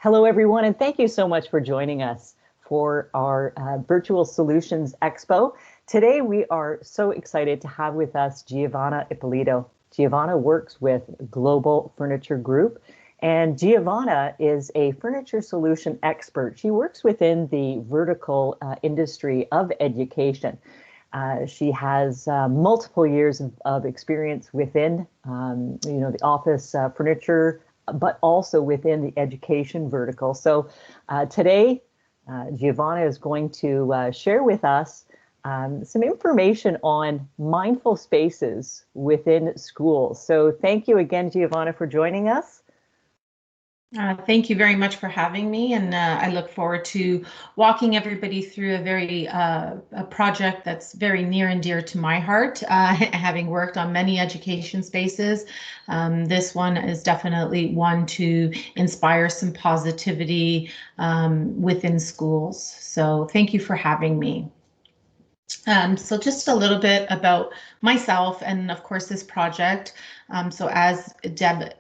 Hello, everyone, and thank you so much for joining us for our Virtual Solutions Expo. Today, we are so excited to have with us Giovanna Ippolito. Giovanna works with Global Furniture Group, and Giovanna is a furniture solution expert. She works within the vertical industry of education. She has multiple years of experience within, the office furniture, but also within the education vertical. So today, Giovanna is going to share with us some information on mindful spaces within schools. So thank you again, Giovanna, for joining us. Thank you very much for having me, and I look forward to walking everybody through a project that's very near and dear to my heart. Having worked on many education spaces, this one is definitely one to inspire some positivity within schools. So thank you for having me. So just a little bit about myself and, of course, this project. So as Deb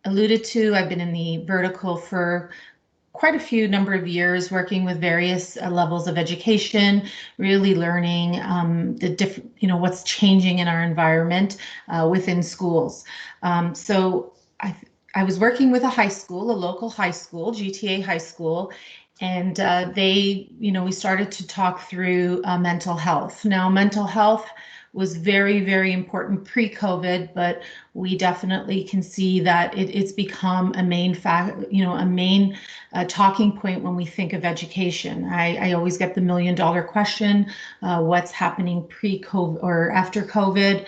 alluded to, I've been in the vertical for quite a few number of years, working with various levels of education, really learning the different, what's changing in our environment within schools. So I was working with a high school, a local high school, GTA high school, and we started to talk through mental health. Now, mental health was very, very important pre-COVID, but we definitely can see that it's become a main talking point when we think of education. I always get the $1,000,000 question, what's happening pre-COVID or after COVID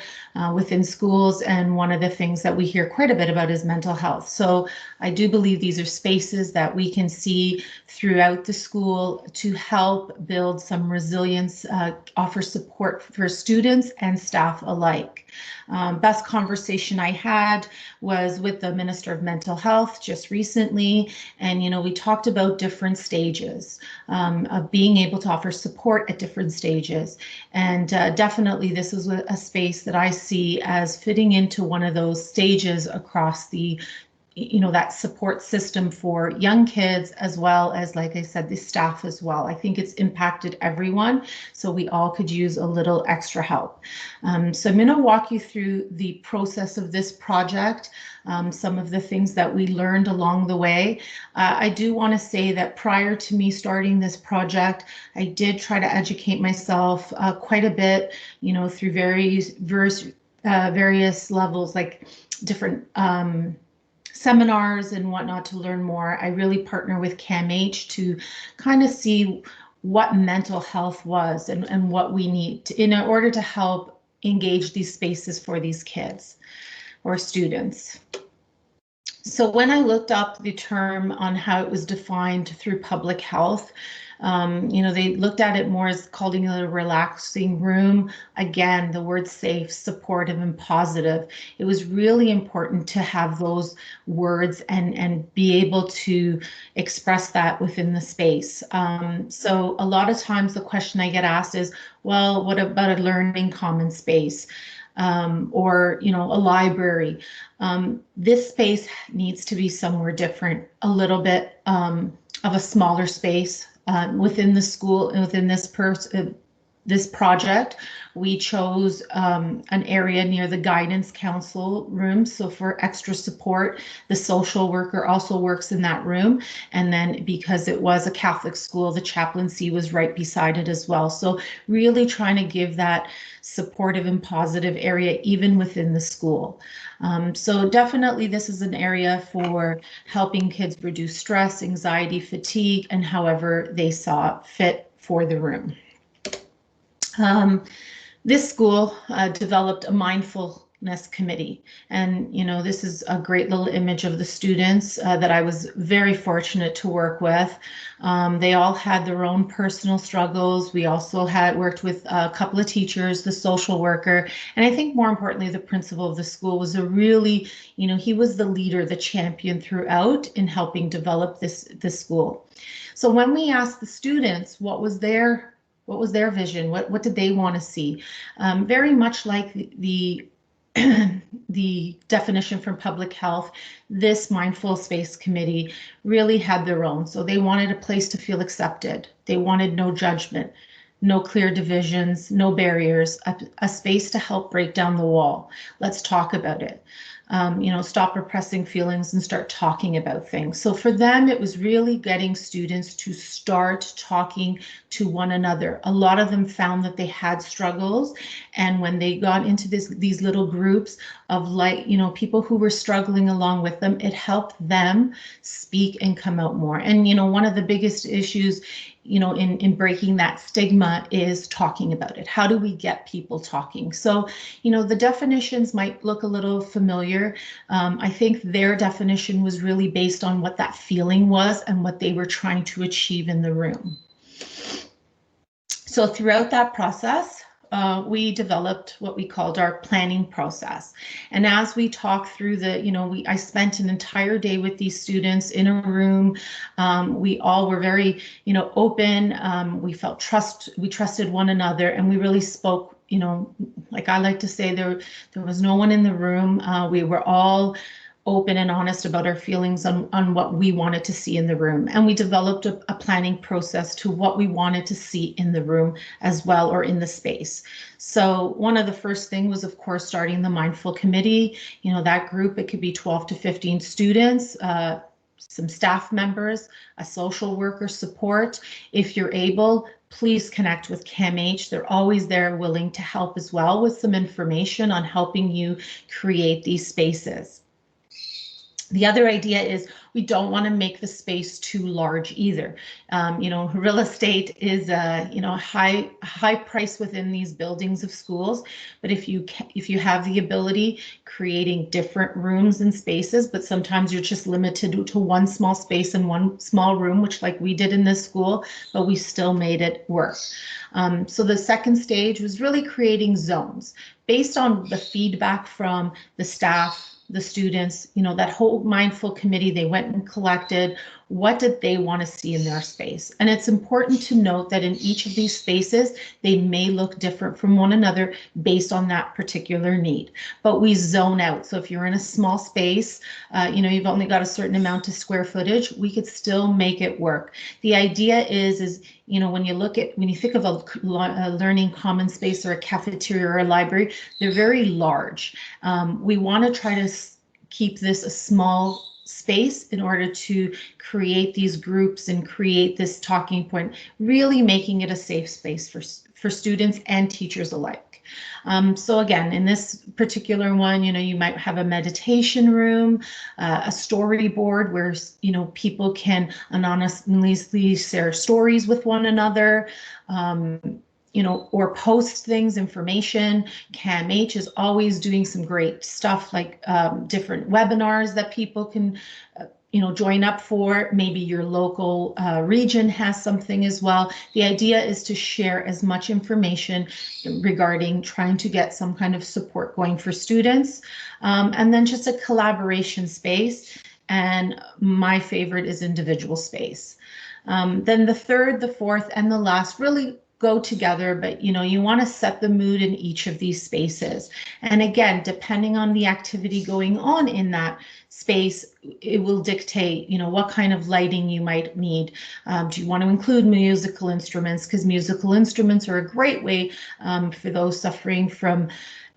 within schools? And one of the things that we hear quite a bit about is mental health. So I do believe these are spaces that we can see throughout the school to help build some resilience, offer support for students and staff alike. Best conversation I had was with the Minister of Mental Health just recently, and we talked about different stages of being able to offer support at different stages, and definitely this is a space that I see as fitting into one of those stages across the that support system for young kids, as well as, like I said, the staff as well. I think it's impacted everyone, so we all could use a little extra help. So I'm going to walk you through the process of this project, some of the things that we learned along the way. I do want to say that prior to me starting this project, I did try to educate myself quite a bit, through various levels, like different seminars and whatnot to learn more. I really partner with CAMH to kind of see what mental health was and what we need in order to help engage these spaces for these kids or students. So when I looked up the term on how it was defined through public health, they looked at it more as calling it a relaxing room. Again, the word safe, supportive, and positive. It was really important to have those words and be able to express that within the space. So a lot of times the question I get asked is, well, what about a learning common space? Or a library. This space needs to be somewhere different, a little bit of a smaller space within the school and within this project. We chose an area near the guidance council room. So for extra support, the social worker also works in that room. And then because it was a Catholic school, the chaplaincy was right beside it as well. So really trying to give that supportive and positive area even within the school. So definitely this is an area for helping kids reduce stress, anxiety, fatigue, and however they saw fit for the room. This school developed a mindfulness committee, and this is a great little image of the students that I was very fortunate to work with. They all had their own personal struggles. We also had worked with a couple of teachers, the social worker, and I think more importantly, the principal of the school was a really, he was the leader, the champion throughout in helping develop this school. So when we asked the students what was their vision, what did they want to see? Very much like the the definition from public health, this mindful space committee really had their own. So they wanted a place to feel accepted. They wanted no judgment, no clear divisions, no barriers, a space to help break down the wall. Let's talk about it. Stop repressing feelings and start talking about things. So for them, it was really getting students to start talking to one another. A lot of them found that they had struggles, and when they got into these little groups of people who were struggling along with them, it helped them speak and come out more. And one of the biggest issues in breaking that stigma is talking about it. How do we get people talking? So, the definitions might look a little familiar. I think their definition was really based on what that feeling was and what they were trying to achieve in the room. So throughout that process, we developed what we called our planning process. And as we talked through I spent an entire day with these students in a room. We all were very, open. We trusted one another, and we really spoke, like I like to say, there was no one in the room. We were all open and honest about our feelings on what we wanted to see in the room. And we developed a planning process to what we wanted to see in the room as well, or in the space. So one of the first things was, of course, starting the mindful committee. That group, it could be 12 to 15 students, some staff members, a social worker support. If you're able, please connect with CAMH. They're always there, willing to help as well with some information on helping you create these spaces. The other idea is we don't want to make the space too large either. Real estate is a high price within these buildings of schools. But if you have the ability, creating different rooms and spaces, but sometimes you're just limited to one small space and one small room, which like we did in this school, but we still made it work. So the second stage was really creating zones based on the feedback from the staff, the students, that whole mindful committee. They went and collected what did they want to see in their space. And it's important to note that in each of these spaces, they may look different from one another based on that particular need. But we zone out. So if you're in a small space, you've only got a certain amount of square footage, we could still make it work. The idea is when you think of a learning common space or a cafeteria or a library, they're very large. We want to try to keep this a small space in order to create these groups and create this talking point, really making it a safe space for students and teachers alike. So again, in this particular one, you might have a meditation room, a storyboard where, people can anonymously share stories with one another, or post things, information. CAMH is always doing some great stuff like different webinars that people can join up for. Maybe your local region has something as well. The idea is to share as much information regarding trying to get some kind of support going for students. And then just a collaboration space. And my favorite is individual space. Then the third, the fourth, and the last really go together, but you want to set the mood in each of these spaces. And again, depending on the activity going on in that space, it will dictate, what kind of lighting you might need. Do you want to include musical instruments? Because musical instruments are a great way for those suffering from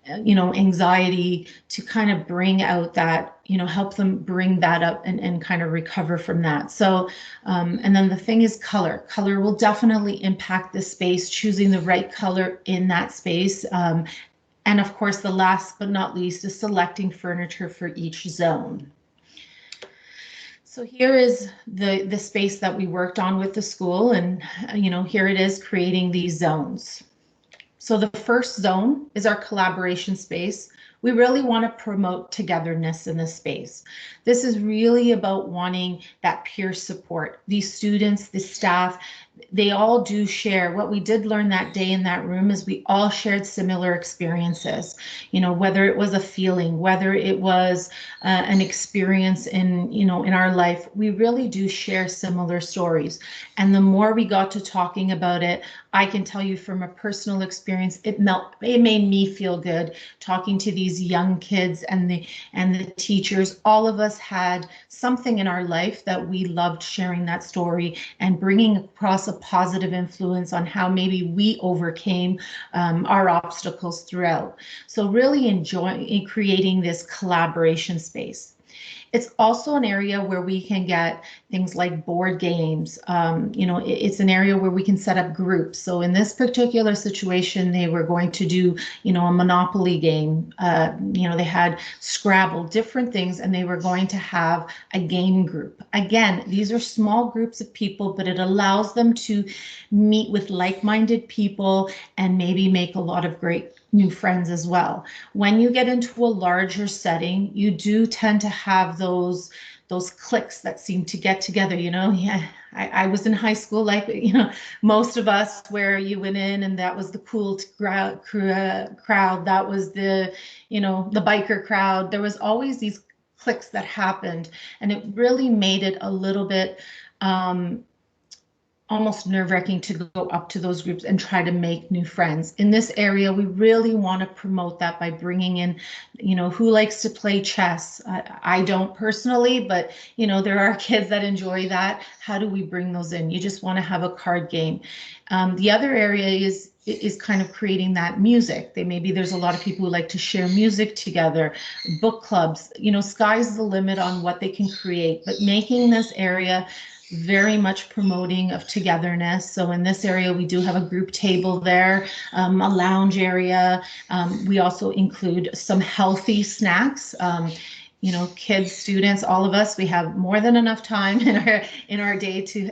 anxiety to kind of bring out that, help them bring that up and kind of recover from that. So, and then the thing is color. Color will definitely impact the space, choosing the right color in that space. And of course, the last but not least is selecting furniture for each zone. So here is the space that we worked on with the school, and here it is, creating these zones. So the first zone is our collaboration space. We really want to promote togetherness in this space. This is really about wanting that peer support. These students, the staff, they all do share. What we did learn that day in that room is we all shared similar experiences, whether it was a feeling, whether it was an experience in our life, we really do share similar stories. And the more we got to talking about it, I can tell you from a personal experience, it made me feel good talking to these these young kids and the teachers, all of us had something in our life that we loved sharing that story and bringing across a positive influence on how maybe we overcame our obstacles throughout. So really enjoying creating this collaboration space. It's also an area where we can get things like board games. It's an area where we can set up groups. So in this particular situation, they were going to do, a Monopoly game. They had Scrabble, different things, and they were going to have a game group. Again, these are small groups of people, but it allows them to meet with like-minded people and maybe make a lot of great new friends as well. When you get into a larger setting, you do tend to have those cliques that seem to get together. Yeah, I was in high school, like, most of us, where you went in and that was the cool crowd, that was the biker crowd. There was always these cliques that happened, and it really made it a little bit almost nerve-wracking to go up to those groups and try to make new friends. In this area, we really want to promote that by bringing in, who likes to play chess? I don't personally, but there are kids that enjoy that. How do we bring those in? You just want to have a card game. The other area is kind of creating that music. Maybe there's a lot of people who like to share music together, book clubs, sky's the limit on what they can create, but making this area very much promoting of togetherness. So in this area, we do have a group table there, a lounge area. We also include some healthy snacks. Kids, students, all of us, we have more than enough time in our day to,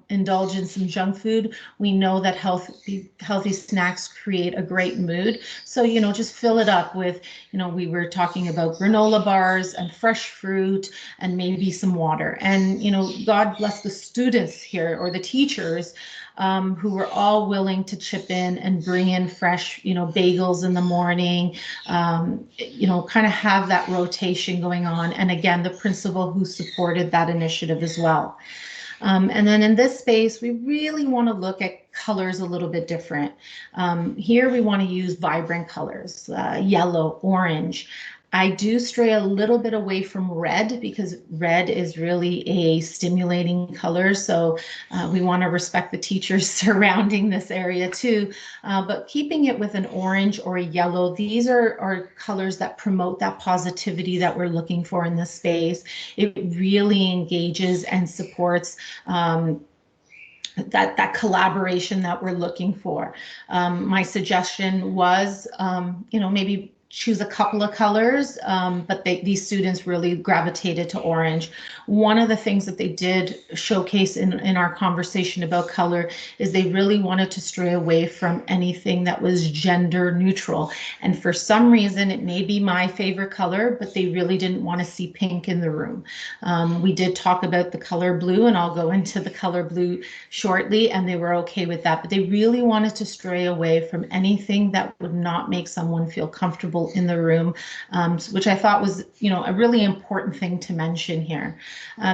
indulge in some junk food. We know that healthy snacks create a great mood. So, just fill it up with, we were talking about granola bars and fresh fruit and maybe some water. And, God bless the students here, or the teachers, who were all willing to chip in and bring in fresh, bagels in the morning, kind of have that rotation going on. And again, the principal who supported that initiative as well. And then in this space, we really want to look at colors a little bit different. Here we want to use vibrant colors, yellow, orange. I do stray a little bit away from red because red is really a stimulating color. So we want to respect the teachers surrounding this area too. But keeping it with an orange or a yellow, these are colors that promote that positivity that we're looking for in this space. It really engages and supports that collaboration that we're looking for. My suggestion was, maybe choose a couple of colors, but these students really gravitated to orange. One of the things that they did showcase in our conversation about color is they really wanted to stray away from anything that was gender neutral. And for some reason, it may be my favorite color, but they really didn't want to see pink in the room. We did talk about the color blue, and I'll go into the color blue shortly, and they were okay with that. But they really wanted to stray away from anything that would not make someone feel comfortable in the room, which I thought was, a really important thing to mention here.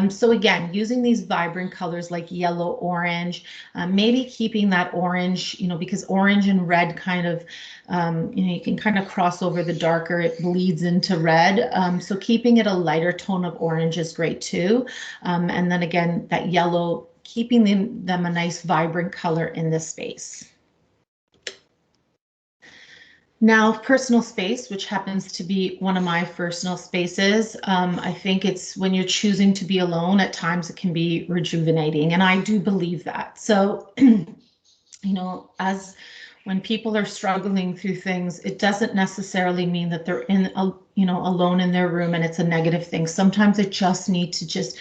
So again, using these vibrant colors like yellow, orange, maybe keeping that orange, because orange and red kind of, you can kind of cross over the darker, it bleeds into red. So keeping it a lighter tone of orange is great too. And then again, that yellow, keeping them a nice vibrant color in this space. Now, personal space, which happens to be one of my personal spaces, I think it's when you're choosing to be alone, at times it can be rejuvenating, and I do believe that. So, as when people are struggling through things, it doesn't necessarily mean that they're alone in their room and it's a negative thing. Sometimes they just need to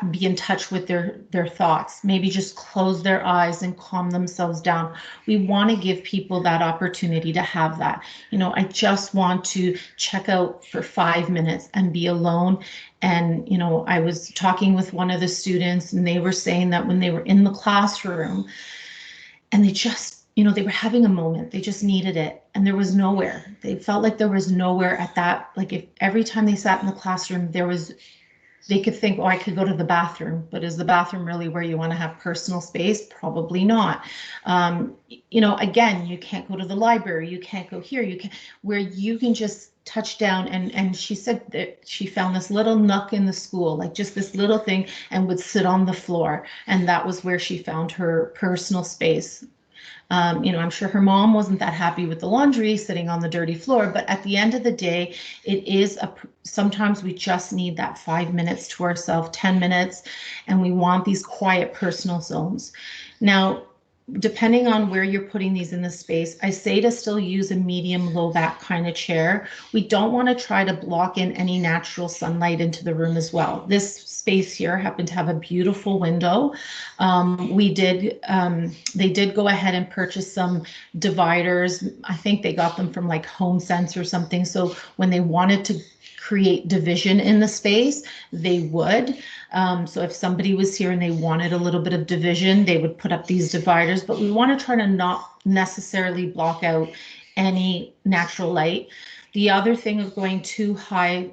be in touch with their thoughts, maybe just close their eyes and calm themselves down. We want to give people that opportunity to have that. I just want to check out for 5 minutes and be alone. And, I was talking with one of the students, and they were saying that when they were in the classroom and they just, they were having a moment, they just needed it. And there was nowhere. They felt like there was nowhere at that. Like if every time they sat in the classroom, there was they could think, oh, I could go to the bathroom, but is the bathroom really where you want to have personal space? Probably not. Again, you can't go to the library, you can't go here, you can, where you can just touch down. And she said that she found this little nook in the school, like just this little thing, and would sit on the floor. And that was where she found her personal space. I'm sure her mom wasn't that happy with the laundry sitting on the dirty floor, but at the end of the day, sometimes we just need that 5 minutes to ourselves, 10 minutes, and we want these quiet personal zones. Now, depending on where you're putting these in the space, I say to still use a medium low back kind of chair. We don't want to try to block in any natural sunlight into the room as well. This space here happened to have a beautiful window. They did go ahead and purchase some dividers. I think they got them from like Home Sense or something. So when they wanted to create division in the space, they would. So if somebody was here and they wanted a little bit of division, they would put up these dividers, but we want to try to not necessarily block out any natural light. The other thing of going too high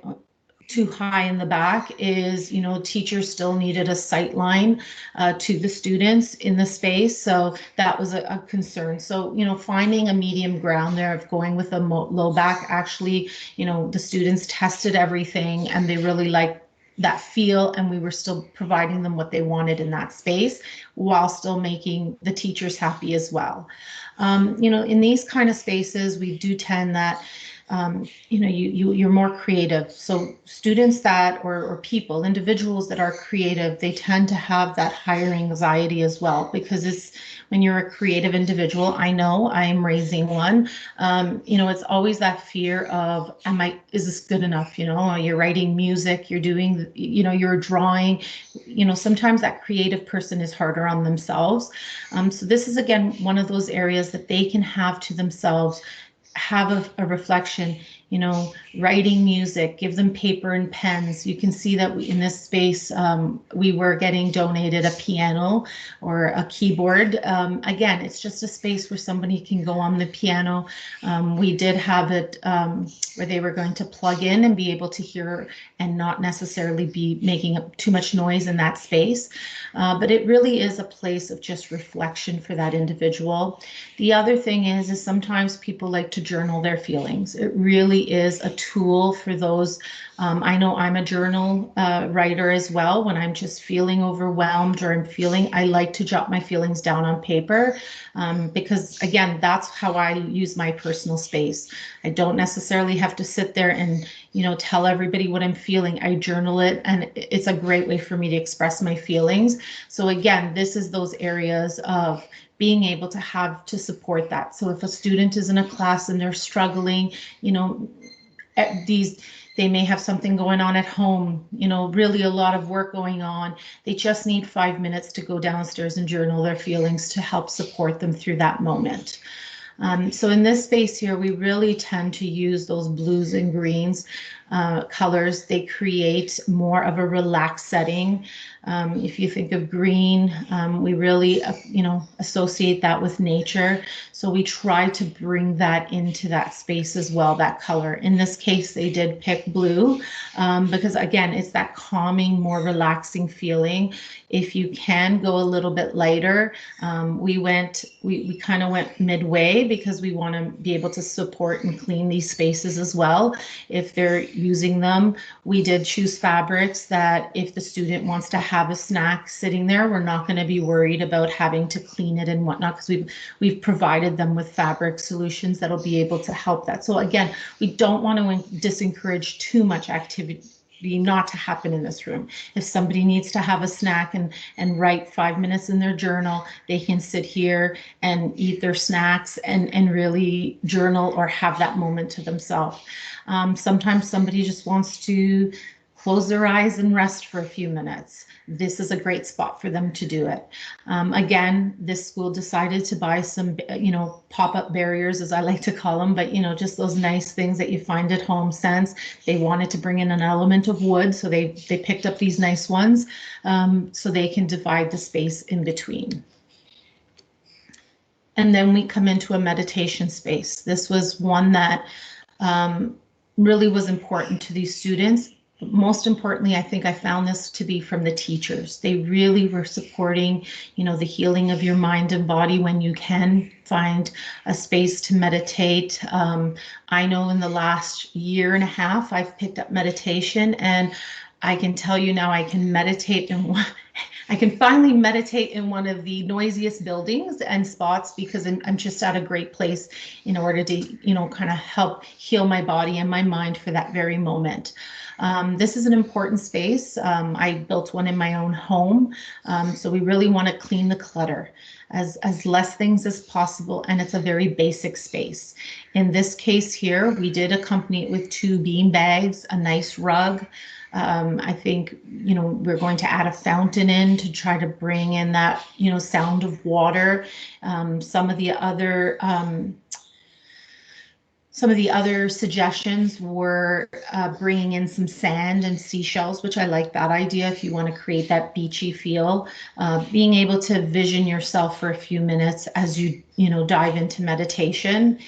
in the back is, teachers still needed a sight line to the students in the space. So that was a concern. So, finding a medium ground there of going with a low back, actually, the students tested everything and they really liked that feel, and we were still providing them what they wanted in that space while still making the teachers happy as well. In these kind of spaces, we do tend that you're more creative. So students that, or people, individuals that are creative, they tend to have that higher anxiety as well, because when you're a creative individual, I know I'm raising one, it's always that fear of, is this good enough? You're writing music, you're doing, you're drawing, sometimes that creative person is harder on themselves. So this is, again, one of those areas that they can have to themselves, have a reflection, writing music, give them paper and pens. You can see that in this space, we were getting donated a piano or a keyboard. Again, it's just a space where somebody can go on the piano. We did have it where they were going to plug in and be able to hear and not necessarily be making too much noise in that space. But it really is a place of just reflection for that individual. The other thing is sometimes people like to journal their feelings. It really is a tool for those. I know I'm a journal writer as well. When I'm just feeling overwhelmed or I like to jot my feelings down on paper because, again, that's how I use my personal space. I don't necessarily have to sit there and, tell everybody what I'm feeling. I journal it, and it's a great way for me to express my feelings. So again, this is those areas of being able to have to support that. So if a student is in a class and they're struggling, they may have something going on at home, really a lot of work going on. They just need 5 minutes to go downstairs and journal their feelings to help support them through that moment. So in this space here, we really tend to use those blues and greens colors. They create more of a relaxed setting. If you think of green, we really, associate that with nature. So we try to bring that into that space as well, that color. In this case, they did pick blue because, again, it's that calming, more relaxing feeling. If you can go a little bit lighter, we kind of went midway because we want to be able to support and clean these spaces as well. If they're using them, we did choose fabrics that if the student wants to have a snack sitting there, we're not going to be worried about having to clean it and whatnot, because we've provided them with fabric solutions that'll be able to help that. So again, we don't want to disencourage too much activity not to happen in this room. If somebody needs to have a snack and write 5 minutes in their journal, they can sit here and eat their snacks and really journal or have that moment to themselves. Sometimes somebody just wants to close their eyes and rest for a few minutes. This is a great spot for them to do it. Again, this school decided to buy some, pop-up barriers, as I like to call them, but, just those nice things that you find at Home Sense. They wanted to bring in an element of wood, so they picked up these nice ones so they can divide the space in between. And then we come into a meditation space. This was one that really was important to these students. most importantly, I think I found this to be from the teachers. They really were supporting, the healing of your mind and body when you can find a space to meditate. I know in the last year and a half, I've picked up meditation, and I can tell you now I can meditate in I can finally meditate in one of the noisiest buildings and spots, because I'm just at a great place in order to, kind of help heal my body and my mind for that very moment. This is an important space. I built one in my own home, so we really want to clean the clutter, as less things as possible, and it's a very basic space. In this case here, we did accompany it with 2 bean bags, a nice rug. I think, we're going to add a fountain in to try to bring in that, sound of water. Some of the other suggestions were bringing in some sand and seashells, which I like that idea if you want to create that beachy feel. Being able to vision yourself for a few minutes as you, dive into meditation.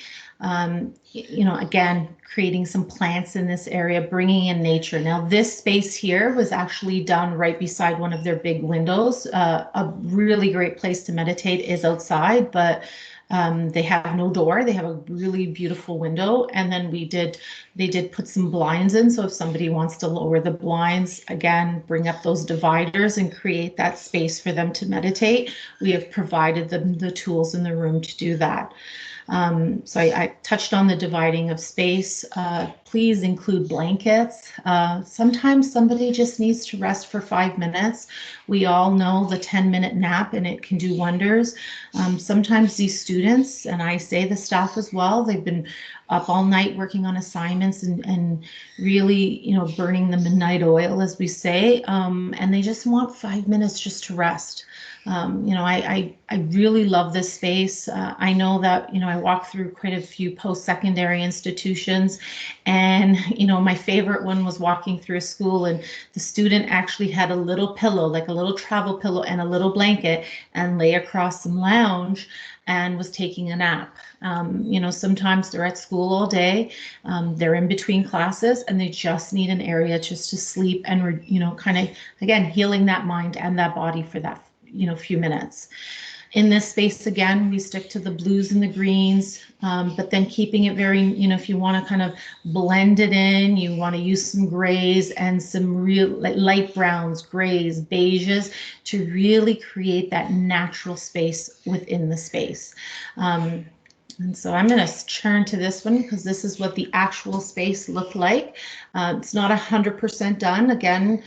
Again, creating some plants in this area, bringing in nature. Now, this space here was actually done right beside one of their big windows. A really great place to meditate is outside, but they have no door. They have a really beautiful window. And then they did put some blinds in. So if somebody wants to lower the blinds, again, bring up those dividers and create that space for them to meditate, we have provided them the tools in the room to do that. So I touched on the dividing of space. Please include blankets. Sometimes somebody just needs to rest for 5 minutes. We all know the 10-minute nap, and it can do wonders. Sometimes these students, and I say the staff as well, they've been up all night working on assignments and really, burning the midnight oil, as we say, and they just want 5 minutes just to rest. I really love this space. I know that, I walk through quite a few post-secondary institutions, and, my favorite one was walking through a school, and the student actually had a little pillow, like a little travel pillow and a little blanket, and lay across some lounge and was taking a nap. Sometimes they're at school all day, they're in between classes, and they just need an area just to sleep and, kind of, again, healing that mind and that body for that few minutes. In this space, again, we stick to the blues and the greens, but then keeping it very, if you want to kind of blend it in, you want to use some grays and some real light browns, grays, beiges, to really create that natural space within the space. And so I'm going to turn to this one, because this is what the actual space looked like. It's not 100% done. Again,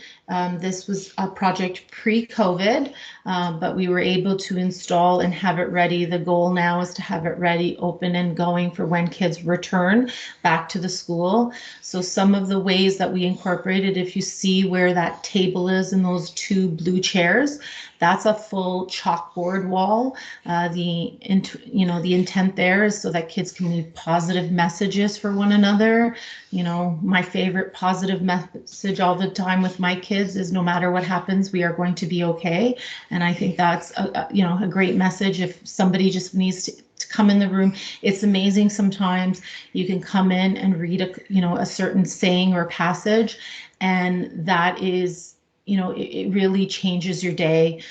this was a project pre-COVID, but we were able to install and have it ready. The goal now is to have it ready, open and going for when kids return back to the school. So some of the ways that we incorporated, if you see where that table is and those 2 blue chairs, that's a full chalkboard wall. The intent there is so that kids can leave positive messages for one another. My favorite positive message all the time with my kids is, no matter what happens, we are going to be okay. And I think that's a great message. If somebody just needs to come in the room, it's amazing. Sometimes you can come in and read a certain saying or passage, and that is, it really changes your day.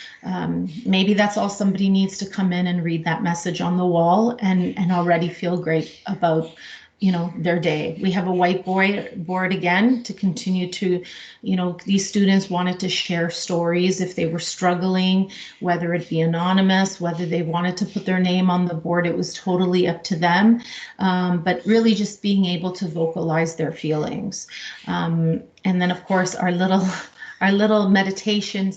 Maybe that's all somebody needs, to come in and read that message on the wall and already feel great about, their day. We have a whiteboard again to continue to, these students wanted to share stories if they were struggling, whether it be anonymous, whether they wanted to put their name on the board, it was totally up to them. But really just being able to vocalize their feelings. And then of course our little meditation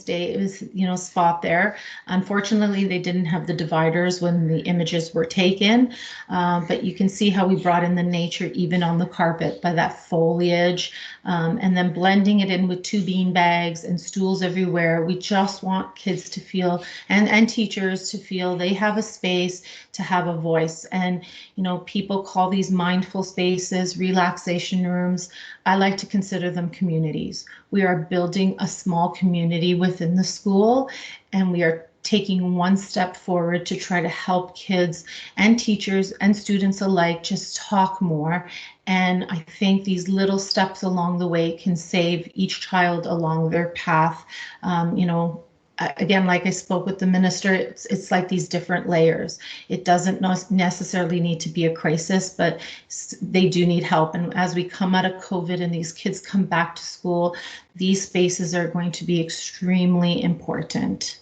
spot there. Unfortunately, they didn't have the dividers when the images were taken, but you can see how we brought in the nature even on the carpet by that foliage, and then blending it in with 2 bean bags and stools everywhere. We just want kids to feel, and teachers to feel, they have a space to have a voice. And people call these mindful spaces relaxation rooms. I like to consider them communities. We are building a small community within the school, and we are taking one step forward to try to help kids and teachers and students alike just talk more. And I think these little steps along the way can save each child along their path. Again, like I spoke with the minister, it's like these different layers. It doesn't necessarily need to be a crisis, but they do need help. And as we come out of COVID and these kids come back to school, these spaces are going to be extremely important.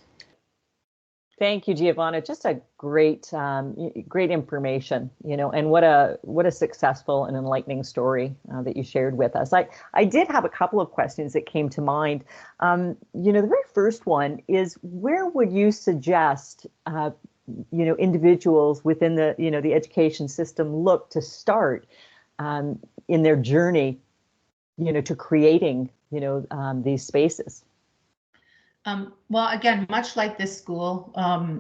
Thank you, Giovanna. Just a great information, and what a successful and enlightening story that you shared with us. I did have a couple of questions that came to mind. The very first one is, where would you suggest, individuals within the education system look to start in their journey, to creating, these spaces? Well, again, much like this school,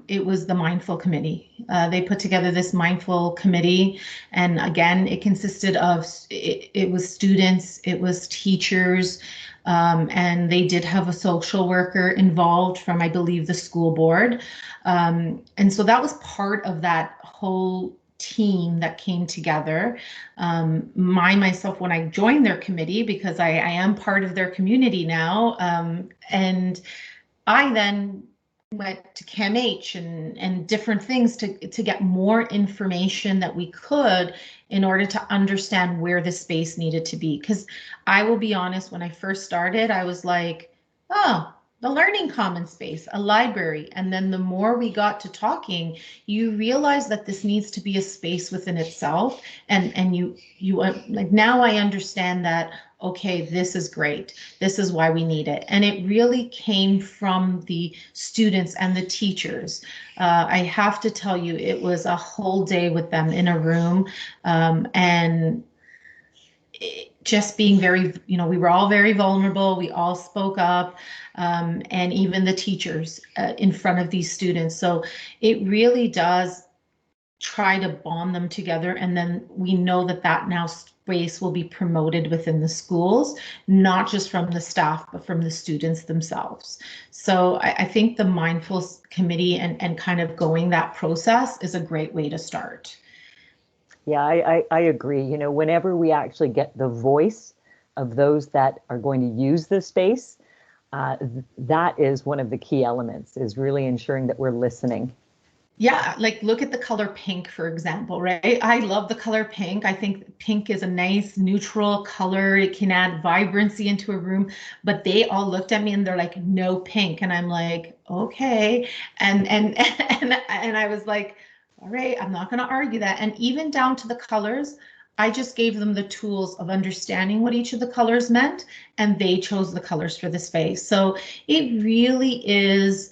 it was the Mindful Committee. They put together this Mindful Committee, and again, it consisted of, it was students, it was teachers, and they did have a social worker involved from, I believe, the school board. And so that was part of that whole team that came together. Myself, when I joined their committee, because I am part of their community now, and I then went to CAMH and different things to get more information that we could in order to understand where the space needed to be. Because I will be honest, when I first started, I was like, oh, the learning commons space, a library. And then the more we got to talking, you realize that this needs to be a space within itself. And you like, now I understand that, okay, this is great. This is why we need it. And it really came from the students and the teachers. I have to tell you, it was a whole day with them in a room, and just being very, we were all very vulnerable. We all spoke up, and even the teachers in front of these students. So it really does try to bond them together. And then we know that now space will be promoted within the schools, not just from the staff, but from the students themselves. So I think the Mindful Committee and kind of going that process is a great way to start. Yeah, I agree. Whenever we actually get the voice of those that are going to use the space, that is one of the key elements, is really ensuring that we're listening. Yeah, like look at the color pink, for example, right? I love the color pink. I think pink is a nice neutral color. It can add vibrancy into a room, but they all looked at me and they're like, no pink. And I'm like, okay. And I was like, all right, I'm not going to argue that. And even down to the colors, I just gave them the tools of understanding what each of the colors meant, and they chose the colors for the space. So it really is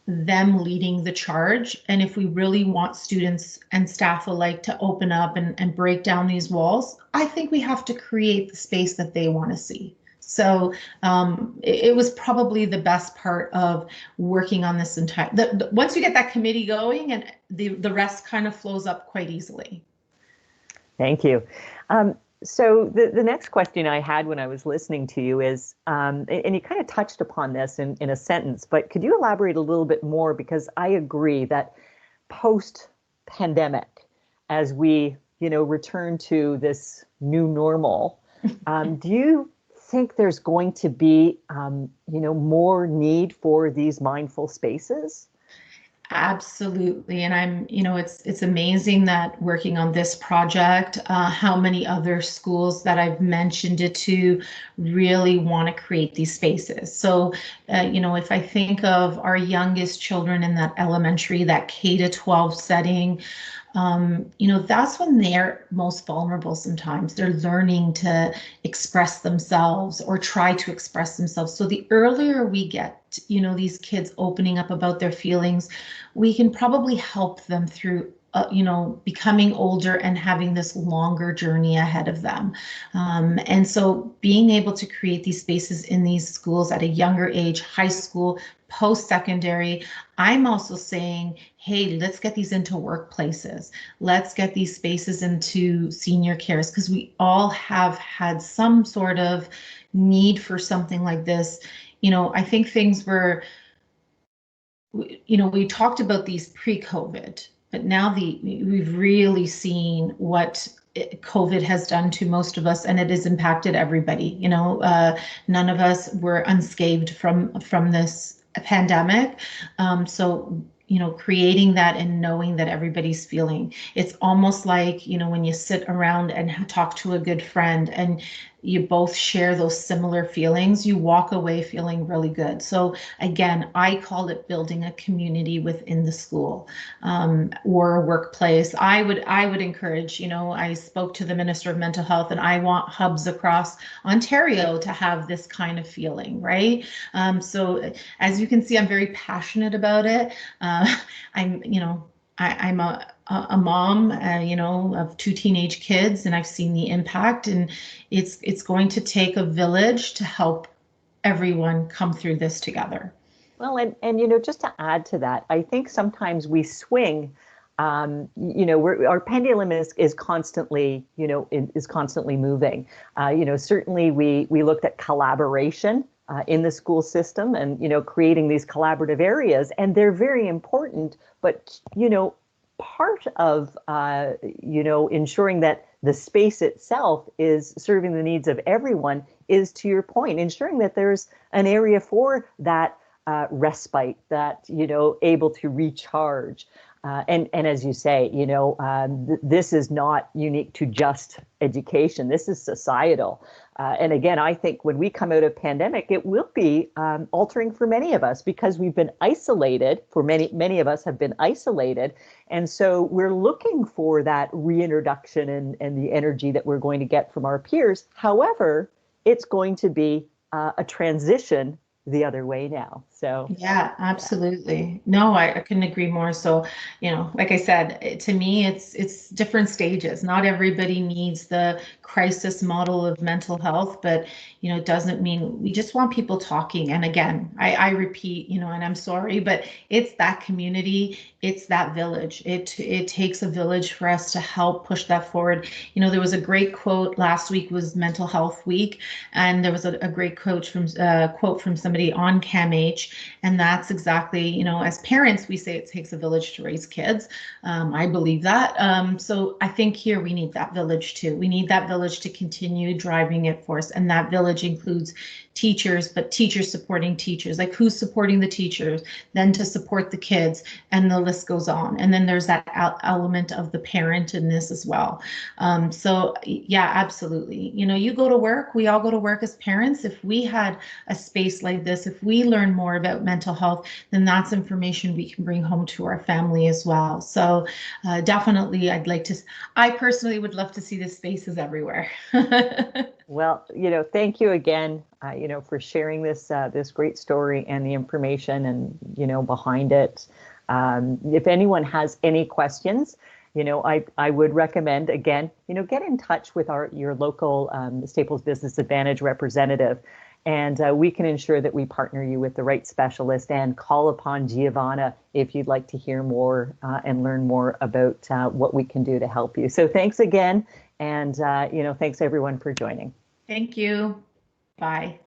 them leading the charge. And if we really want students and staff alike to open up and break down these walls, I think we have to create the space that they want to see. So it was probably the best part of working on this entire, once you get that committee going, and the rest kind of flows up quite easily. Thank you. So the next question I had when I was listening to you is, and you kind of touched upon this in a sentence, but could you elaborate a little bit more? Because I agree that post-pandemic, as we, return to this new normal, do you think there's going to be, more need for these mindful spaces? Absolutely. And it's amazing that working on this project, how many other schools that I've mentioned it to really want to create these spaces. So, if I think of our youngest children in that elementary, that K-12 setting, that's when they're most vulnerable sometimes. They're learning to express themselves or try to express themselves. So the earlier we get, these kids opening up about their feelings, we can probably help them through becoming older and having this longer journey ahead of them. And so being able to create these spaces in these schools at a younger age, high school, post-secondary, I'm also saying, hey, let's get these into workplaces. Let's get these spaces into senior cares, because we all have had some sort of need for something like this. I think things were we talked about these pre-COVID, but now we've really seen what COVID has done to most of us, and it has impacted everybody. None of us were unscathed from this pandemic. So creating that and knowing that everybody's feeling, it's almost like when you sit around and talk to a good friend and you both share those similar feelings, you walk away feeling really good. So again, I call it building a community within the school, or a workplace. I would encourage, I spoke to the Minister of Mental Health, and I want hubs across Ontario to have this kind of feeling, right? So as you can see, I'm very passionate about it. I'm, I'm a mom, of two teenage kids, and I've seen the impact, and it's going to take a village to help everyone come through this together. Well, and just to add to that, I think sometimes we swing. Our pendulum is constantly, is constantly moving. Certainly we looked at collaboration in the school system, and creating these collaborative areas, and they're very important. But part of ensuring that the space itself is serving the needs of everyone is, to your point, ensuring that there's an area for that respite, that able to recharge. And as you say, this is not unique to just education. This is societal. And again, I think when we come out of pandemic, it will be altering for many of us, because we've been isolated. For many of us have been isolated. And so we're looking for that reintroduction and the energy that we're going to get from our peers. However, it's going to be a transition the other way now. So Yeah, absolutely. No, I couldn't agree more. So, like I said, to me, it's different stages. Not everybody needs the crisis model of mental health, but it doesn't mean we just want people talking. And again, I repeat, and I'm sorry, but it's that community, it's that village. It takes a village for us to help push that forward. There was a great quote last week, was Mental Health Week, and there was a great quote from somebody on CAMH. And that's exactly, as parents, we say it takes a village to raise kids. I believe that. So I think here we need that village too. We need that village to continue driving it for us. And that village includes teachers, but teachers supporting teachers, like who's supporting the teachers, then to support the kids, and the list goes on. And then there's that element of the parent in this as well. So yeah, absolutely. You go to work, we all go to work as parents. If we had a space like this, if we learn more about mental health, then that's information we can bring home to our family as well. So definitely, I personally would love to see the spaces everywhere. well, thank you again, for sharing this great story and the information and behind it. If anyone has any questions, I would recommend, again, get in touch with your local Staples Business Advantage representative, and we can ensure that we partner you with the right specialist, and call upon Giovanna if you'd like to hear more and learn more about what we can do to help you. So thanks again, and thanks everyone for joining. Thank you. Bye.